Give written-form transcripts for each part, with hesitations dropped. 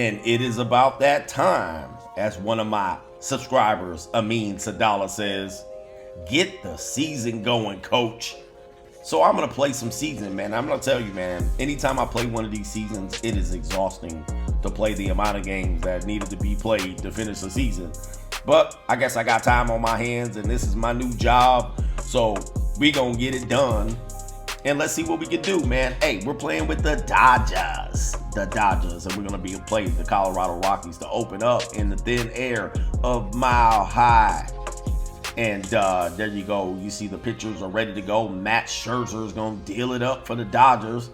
And it is about that time, as one of my subscribers, Amin Sadala, says, get the season going, coach. So I'm going to play some season, man. I'm going to tell you, man, anytime I play one of these seasons, it is exhausting to play the amount of games that needed to be played to finish the season. But I guess I got time on my hands, and this is my new job. So we going to get it done. And let's see what we can do, man. Hey, we're playing with the Dodgers. And we're going to be playing the Colorado Rockies to open up in the thin air of Mile High. And there you go. You see the pitchers are ready to go. Matt Scherzer is going to deal it up for the Dodgers.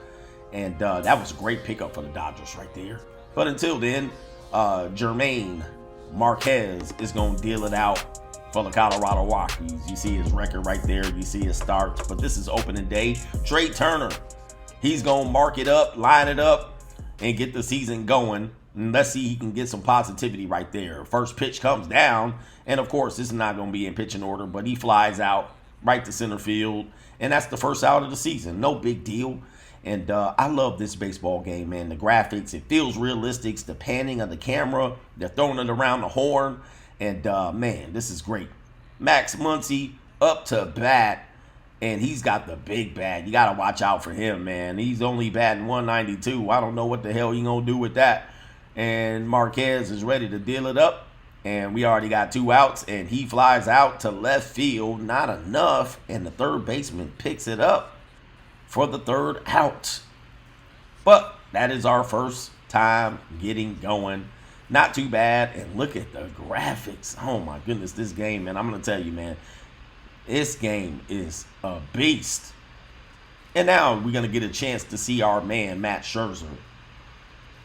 And that was a great pickup for the Dodgers right there. But until then, Jermaine Marquez is going to deal it out for the Colorado Rockies. You see his record right there. You see his starts. But this is opening day. Trey Turner, he's going to mark it up, line it up, and get the season going. And let's see he can get some positivity right there. First pitch comes down. And, of course, this is not going to be in pitching order. But he flies out right to center field. And that's the first out of the season. No big deal. And I love this baseball game, man. The graphics, it feels realistic. The panning of the camera. They're throwing it around the horn. And, man, this is great. Max Muncy up to bat, and he's got the big bat. You got to watch out for him, man. He's only batting 192. I don't know what the hell he's going to do with that. And Marquez is ready to deal it up, and we already got 2 outs, and he flies out to left field. Not enough, and the third baseman picks it up for the 3rd out. But that is our first time getting going. Not too bad. And look at the graphics. Oh, my goodness, this game, man. I'm going to tell you, man, this game is a beast. And now we're going to get a chance to see our man, Matt Scherzer,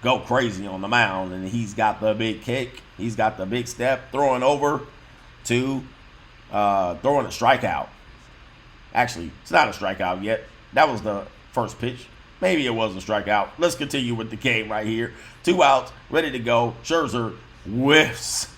go crazy on the mound. And he's got the big kick. He's got the big step, throwing over to throwing a strikeout. Actually, it's not a strikeout yet. That was the first pitch. Maybe it was a strikeout. Let's continue with the game right here. 2 outs, ready to go. Scherzer whiffs,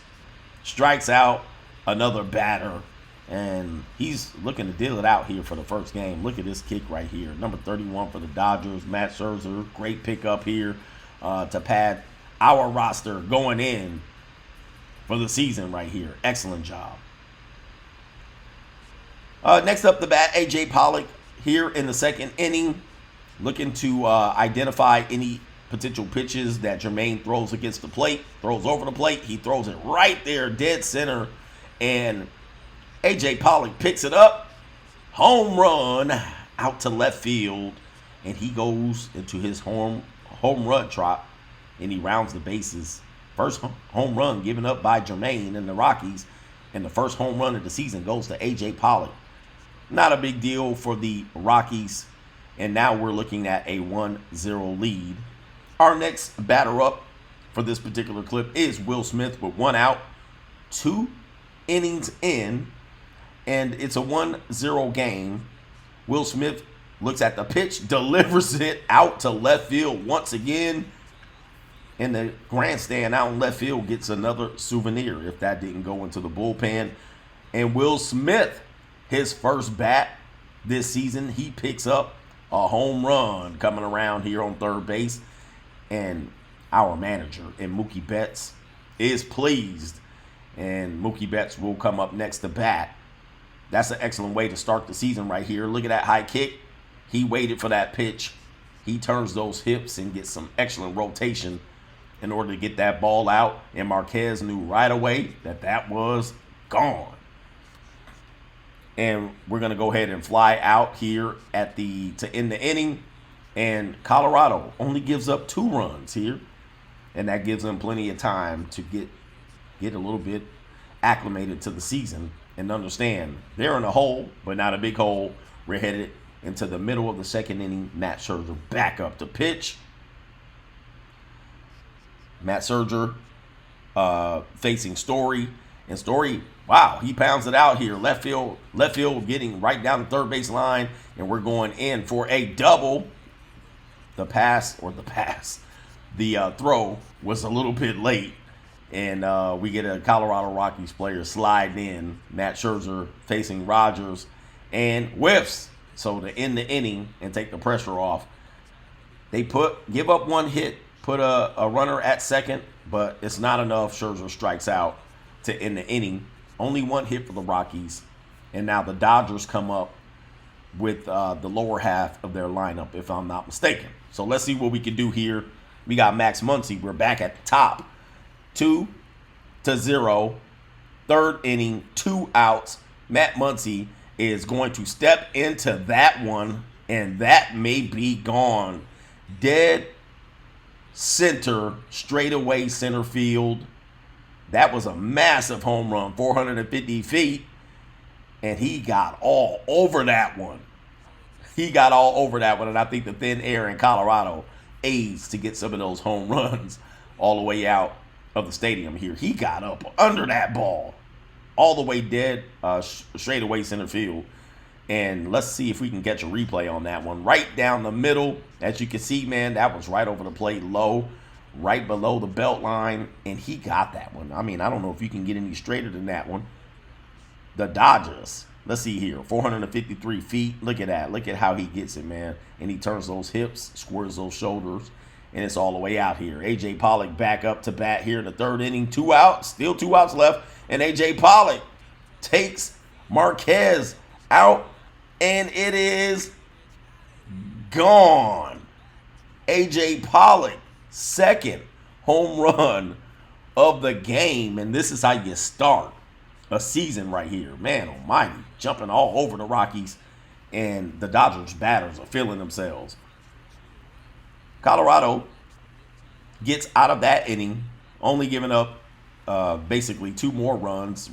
strikes out another batter, and he's looking to deal it out here for the first game. Look at this kick right here. Number 31 for the Dodgers, Matt Scherzer. Great pickup here to pad our roster going in for the season right here. Excellent job. Next up the bat, A.J. Pollock here in the 2nd inning. Looking to identify any potential pitches that Jermaine throws against the plate, throws over the plate. He throws it right there, dead center. And A.J. Pollock picks it up. Home run out to left field. And he goes into his home run trot. And he rounds the bases. First home run given up by Jermaine and the Rockies. And the first home run of the season goes to A.J. Pollock. Not a big deal for the Rockies. And now we're looking at a 1-0 lead. Our next batter up for this particular clip is Will Smith with 1 out, 2 innings in, and it's a 1-0 game. Will Smith looks at the pitch, delivers it out to left field once again. And the grandstand out in left field gets another souvenir if that didn't go into the bullpen. And Will Smith, his first bat this season, he picks up a home run coming around here on third base. And our manager and Mookie Betts is pleased. And Mookie Betts will come up next to bat. That's an excellent way to start the season right here. Look at that high kick. He waited for that pitch. He turns those hips and gets some excellent rotation in order to get that ball out. And Marquez knew right away that that was gone. And we're going to go ahead and fly out here to end the inning. And Colorado only gives up 2 runs here. And that gives them plenty of time to get a little bit acclimated to the season and understand they're in a hole, but not a big hole. We're headed into the middle of the 2nd inning. Matt Scherzer back up to pitch. Matt Scherzer facing Story. And Story, wow, he pounds it out here. Left field getting right down the third base line. And we're going in for a double. The throw was a little bit late. And we get a Colorado Rockies player sliding in. Matt Scherzer facing Rogers and whiffs. So to end the inning and take the pressure off, they give up 1 hit, put a runner at second, but it's not enough. Scherzer strikes out to end the inning. Only one hit for the Rockies. And now the Dodgers come up with the lower half of their lineup, if I'm not mistaken. So let's see what we can do here. We got Max Muncy. We're back at the top. 2-0. Third inning, 2 outs. Matt Muncy is going to step into that one, and that may be gone. Dead center, straightaway center field. That was a massive home run, 450 feet, and he got all over that one. And I think the thin air in Colorado aids to get some of those home runs all the way out of the stadium here. He got up under that ball, all the way dead, straightaway center field. And let's see if we can catch a replay on that one. Right down the middle. As you can see, man, that was right over the plate low, right below the belt line. And he got that one. I mean, I don't know if you can get any straighter than that one. The Dodgers. Let's see here. 453 feet. Look at that. Look at how he gets it, man. And he turns those hips, squares those shoulders, and it's all the way out here. A.J. Pollock back up to bat here in the third inning. 2 outs. Still 2 outs left. And A.J. Pollock takes Marquez out. And it is gone. A.J. Pollock, second home run of the game. And this is how you start a season right here. Man almighty, jumping all over the Rockies. And the Dodgers batters are feeling themselves. Colorado gets out of that inning, only giving up basically 2 more runs.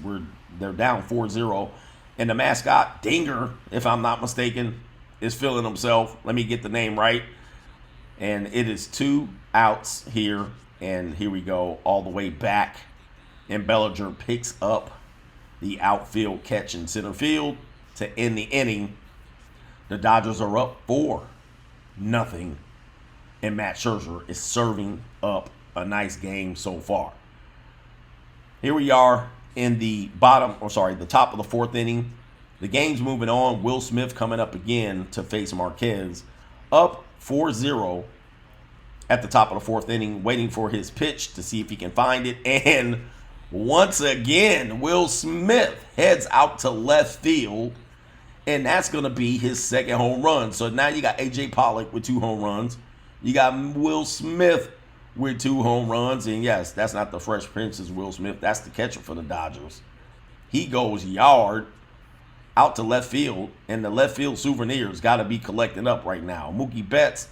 They're down 4-0. And the mascot, Dinger, if I'm not mistaken, is feeling himself. Let me get the name right. And it is 2 outs here. And here we go all the way back. And Bellinger picks up the outfield catch in center field to end the inning. The Dodgers are up 4-0. And Matt Scherzer is serving up a nice game so far. Here we are in the the top of the 4th inning. The game's moving on. Will Smith coming up again to face Marquez. Up 4-0 at the top of the 4th inning, waiting for his pitch to see if he can find it. And once again, Will Smith heads out to left field. And that's going to be his second home run. So now you got A.J. Pollock with 2 home runs. You got Will Smith with 2 home runs. And yes, that's not the Fresh Prince's Will Smith. That's the catcher for the Dodgers. He goes yard out to left field. And the left field souvenirs got to be collecting up right now. Mookie Betts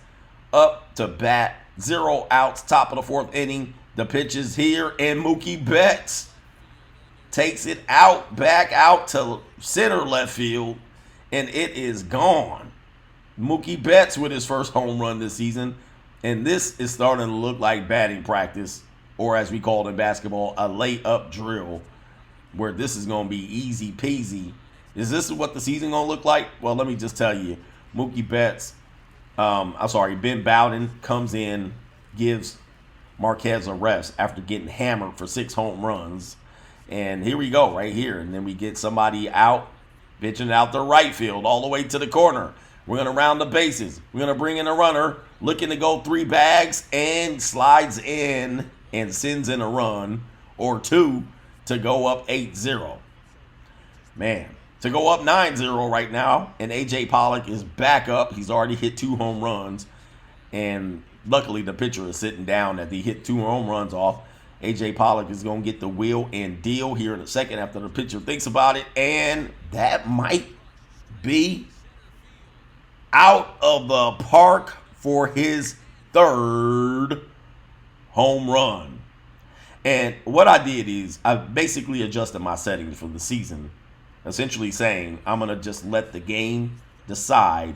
up to bat. 0 outs, top of the 4th inning. The pitch is here. And Mookie Betts takes it out, back out to center left field. And it is gone. Mookie Betts with his first home run this season. And this is starting to look like batting practice, or as we call it in basketball, a layup drill, where this is going to be easy peasy. Is this what the season going to look like? Well, let me just tell you. Mookie Betts, Ben Bowden comes in, gives Marquez a rest after getting hammered for 6 home runs. And here we go, right here. And then we get somebody out, pitching out the right field all the way to the corner. We're going to round the bases. We're going to bring in a runner, looking to go 3 bags, and slides in and sends in a run or 2 to go up 8-0. Man, to go up 9-0 right now, and A.J. Pollock is back up. He's already hit 2 home runs, and luckily the pitcher is sitting down as he hit 2 home runs off. A.J. Pollock is going to get the wheel and deal here in a second after the pitcher thinks about it, and that might be out of the park for his 3rd home run. And what I did is I basically adjusted my settings for the season, essentially saying I'm going to just let the game decide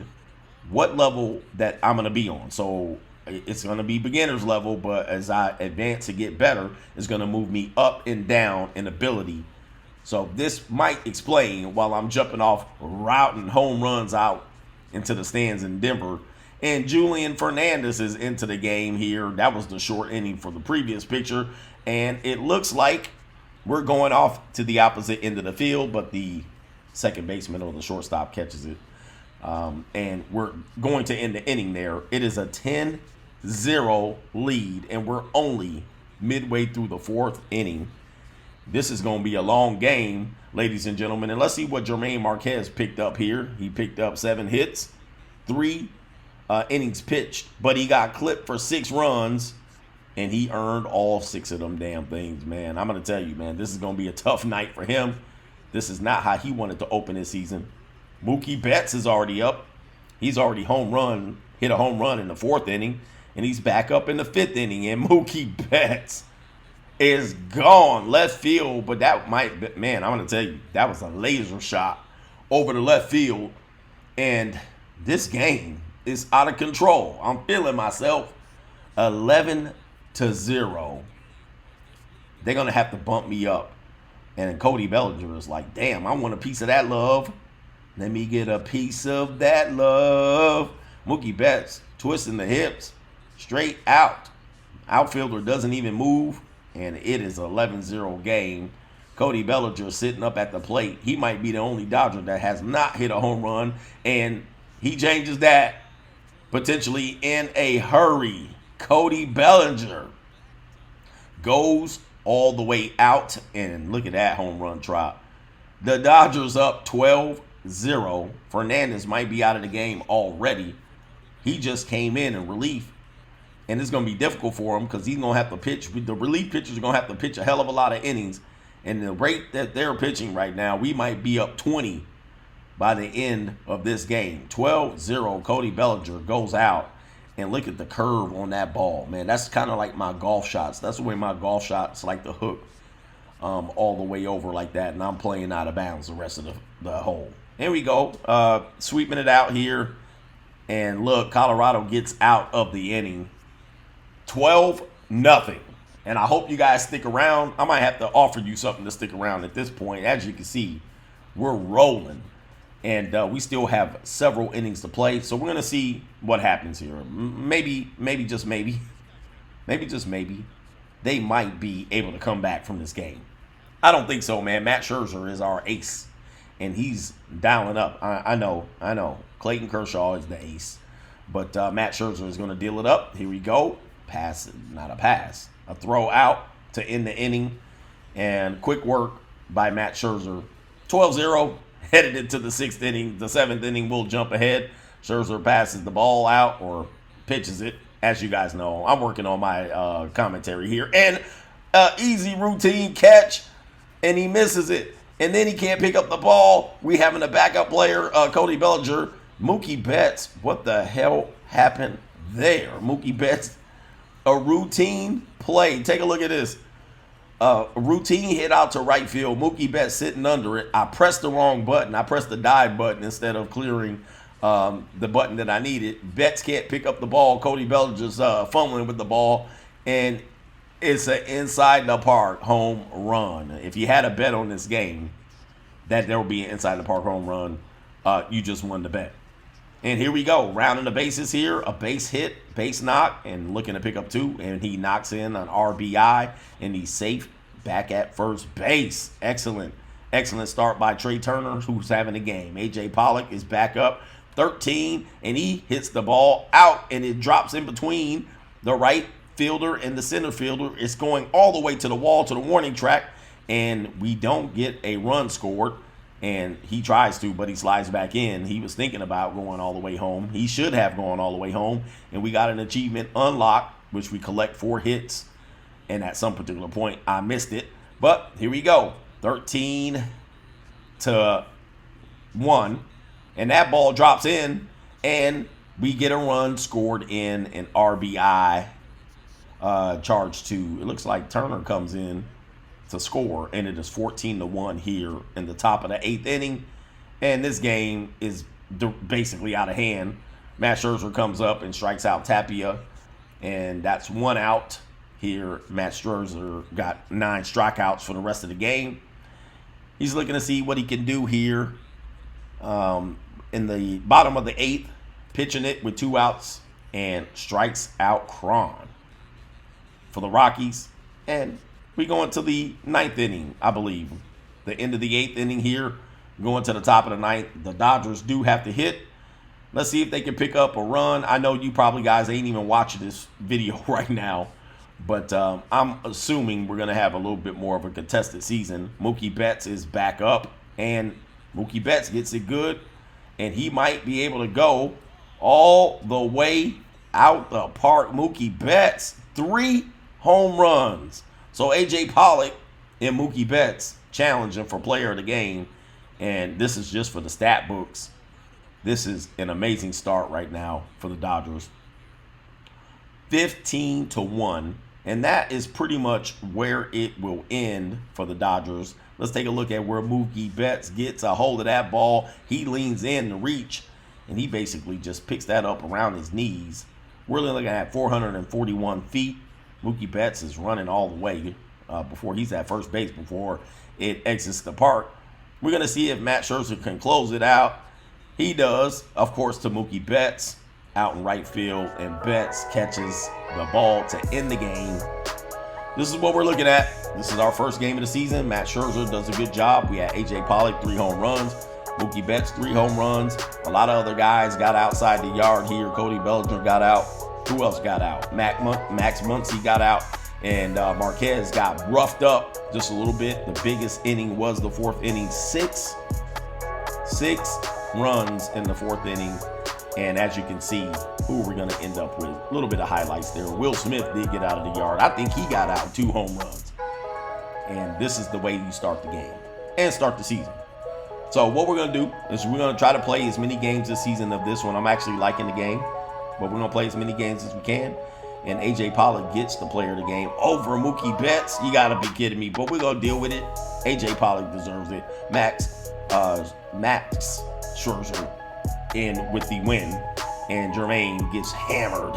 what level that I'm going to be on. So it's going to be beginner's level, but as I advance to get better, it's going to move me up and down in ability. So this might explain while I'm jumping off, routing home runs out into the stands in Denver. And Julian Fernandez is into the game here. That was the short inning for the previous picture. And it looks like we're going off to the opposite end of the field, but the second baseman or the shortstop catches it. And we're going to end the inning there. It is a 10-8 lead, and we're only midway through the fourth inning. This is going to be a long game, ladies and gentlemen. And let's see what Jermaine Marquez picked up here. He picked up 7 hits, 3 innings pitched, but he got clipped for 6 runs, and he earned all 6 of them damn things, man. I'm going to tell you, man, this is going to be a tough night for him. This is not how he wanted to open his season. Mookie Betts is already up. He's already hit a home run in the 4th inning, and he's back up in the 5th inning, and Mookie Betts is gone left field. But that might be, man, I'm going to tell you, that was a laser shot over the left field, and this game is out of control. I'm feeling myself. 11-0. They're going to have to bump me up. And Cody Bellinger is like, damn, I want a piece of that love. Let me get a piece of that love. Mookie Betts twisting the hips straight out. Outfielder doesn't even move, and it is 11-0 game. Cody Bellinger sitting up at the plate. He might be the only Dodger that has not hit a home run, and he changes that potentially in a hurry. Cody Bellinger goes all the way out, and look at that home run trot. The Dodgers up 12-0. Fernandez might be out of the game already. He just came in relief, and it's going to be difficult for him because he's going to have to pitch. The relief pitchers are going to have to pitch a hell of a lot of innings, and the rate that they're pitching right now, we might be up 20 by the end of this game. 12-0, Cody Bellinger goes out. And look at the curve on that ball, man. That's kind of like my golf shots. That's the way my golf shots like to hook all the way over like that. And I'm playing out of bounds the rest of the hole. Here we go. Sweeping it out here. And look, Colorado gets out of the inning. 12-0. And I hope you guys stick around. I might have to offer you something to stick around at this point. As you can see, we're rolling. And we still have several innings to play. So we're going to see what happens here. Maybe just maybe, they might be able to come back from this game. I don't think so, man. Matt Scherzer is our ace. And he's dialing up. I know. Clayton Kershaw is the ace. But Matt Scherzer is going to deal it up. Here we go. Pass, not a pass. A throw out to end the inning. And quick work by Matt Scherzer. 12-0. Headed into the 6th inning. The 7th inning will jump ahead. Scherzer passes the ball out or pitches it. As you guys know, I'm working on my commentary here. And easy routine catch, and he misses it. And then he can't pick up the ball. We having a backup player, Cody Bellinger. Mookie Betts, what the hell happened there? Mookie Betts, a routine play. Take a look at this. A routine hit out to right field. Mookie Betts sitting under it. I pressed the wrong button. I pressed the dive button instead of clearing the button that I needed. Betts can't pick up the ball. Cody Bellinger's fumbling with the ball. And it's an inside the park home run. If you had a bet on this game that there will be an inside the park home run, you just won the bet. And here we go. Rounding the bases here. A base hit, base knock, and looking to pick up 2. And he knocks in an RBI, and he's safe back at first base. Excellent. Excellent start by Trey Turner, who's having a game. A.J. Pollock is back up 13, and he hits the ball out, and it drops in between the right fielder and the center fielder. It's going all the way to the wall, to the warning track, and we don't get a run scored. And he tries to, but he slides back in. He was thinking about going all the way home. He should have gone all the way home. And we got an achievement unlocked, which we collect 4 hits. And at some particular point, I missed it. But here we go. 13-1. And that ball drops in. And we get a run scored in, an RBI charged to. It looks like Turner comes in to score, and it is 14-1 here in the top of the 8th inning, and this game is basically out of hand. Matt Scherzer comes up and strikes out Tapia, and that's 1 out here. Matt Scherzer got 9 strikeouts for the rest of the game. He's looking to see what he can do here in the bottom of the 8th, pitching it with 2 outs, and strikes out Cron for the Rockies. And we go into the 9th inning, I believe. The end of the 8th inning here, going to the top of the 9th. The Dodgers do have to hit. Let's see if they can pick up a run. I know you probably guys ain't even watching this video right now, but I'm assuming we're going to have a little bit more of a contested season. Mookie Betts is back up, and Mookie Betts gets it good, and he might be able to go all the way out the park. Mookie Betts, 3 home runs. So A.J. Pollock and Mookie Betts challenging for player of the game, and this is just for the stat books. This is an amazing start right now for the Dodgers. 15-1, and that is pretty much where it will end for the Dodgers. Let's take a look at where Mookie Betts gets a hold of that ball. He leans in to reach, and he basically just picks that up around his knees. We're looking at 441 feet. Mookie Betts is running all the way before he's at first base, before it exits the park. We're going to see if Matt Scherzer can close it out. He does, of course, to Mookie Betts out in right field, and Betts catches the ball to end the game. This is what we're looking at. This is our first game of the season. Matt Scherzer does a good job. We had A.J. Pollock, 3 home runs. Mookie Betts, 3 home runs. A lot of other guys got outside the yard here. Cody Bellinger got out. Who else got out? Max Muncy got out. And Marquez got roughed up just a little bit. The biggest inning was the 4th inning. Six runs in the 4th inning. And as you can see, who we're going to end up with. A little bit of highlights there. Will Smith did get out of the yard. I think he got out 2 home runs. And this is the way you start the game and start the season. So what we're going to do is we're going to try to play as many games this season of this one. I'm actually liking the game, but we're going to play as many games as we can. And A.J. Pollock gets the player of the game over Mookie Betts. You got to be kidding me, but we're going to deal with it. A.J. Pollock deserves it. Max Scherzer in with the win, and Jermaine gets hammered